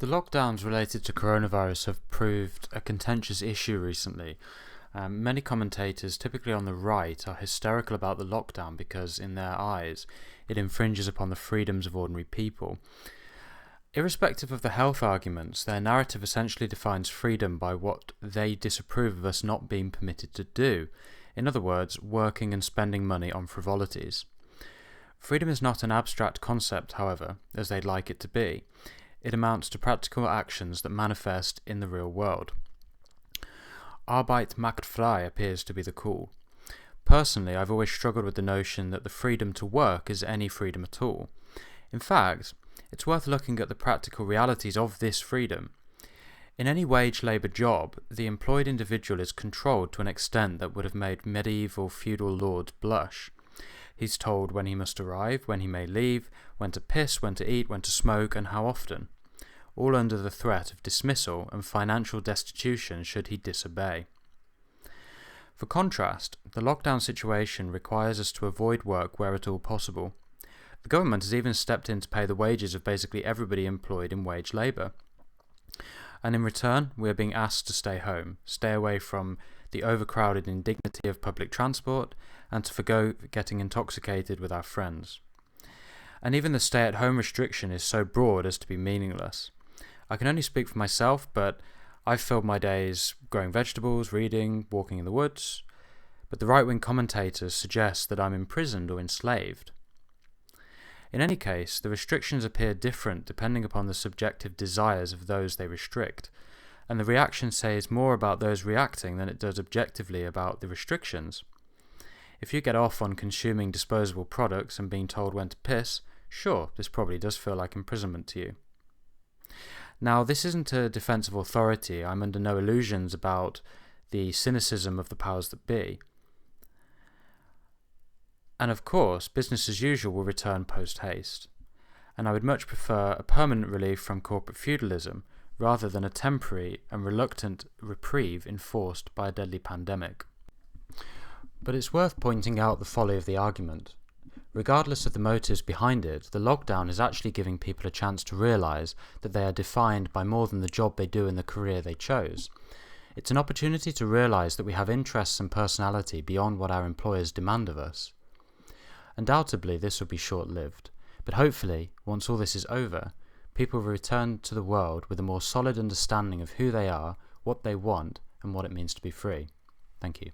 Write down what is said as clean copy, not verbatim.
The lockdowns related to coronavirus have proved a contentious issue recently. Many commentators, typically on the right, are hysterical about the lockdown because, in their eyes, it infringes upon the freedoms of ordinary people. Irrespective of the health arguments, their narrative essentially defines freedom by what they disapprove of us not being permitted to do. In other words, working and spending money on frivolities. Freedom is not an abstract concept, however, as they'd like it to be. It amounts to practical actions that manifest in the real world. Arbeit macht frei appears to be the call. Personally, I've always struggled with the notion that the freedom to work is any freedom at all. In fact, it's worth looking at the practical realities of this freedom. In any wage labour job, the employed individual is controlled to an extent that would have made medieval feudal lords blush. He's told when he must arrive, when he may leave, when to piss, when to eat, when to smoke, and how often, all under the threat of dismissal and financial destitution should he disobey. For contrast, the lockdown situation requires us to avoid work where at all possible. The government has even stepped in to pay the wages of basically everybody employed in wage labour. And in return, we are being asked to stay home, stay away from the overcrowded indignity of public transport, and to forgo getting intoxicated with our friends. And even the stay-at-home restriction is so broad as to be meaningless. I can only speak for myself, but I've filled my days growing vegetables, reading, walking in the woods, but the right-wing commentators suggest that I'm imprisoned or enslaved. In any case, the restrictions appear different depending upon the subjective desires of those they restrict, and the reaction says more about those reacting than it does objectively about the restrictions. If you get off on consuming disposable products and being told when to piss, sure, this probably does feel like imprisonment to you. Now, this isn't a defence of authority. I'm under no illusions about the cynicism of the powers that be. And of course, business as usual will return post-haste. And I would much prefer a permanent relief from corporate feudalism rather than a temporary and reluctant reprieve enforced by a deadly pandemic. But it's worth pointing out the folly of the argument. Regardless of the motives behind it, the lockdown is actually giving people a chance to realise that they are defined by more than the job they do and the career they chose. It's an opportunity to realise that we have interests and personality beyond what our employers demand of us. Undoubtedly, this will be short-lived, but hopefully, once all this is over, people will return to the world with a more solid understanding of who they are, what they want, and what it means to be free. Thank you.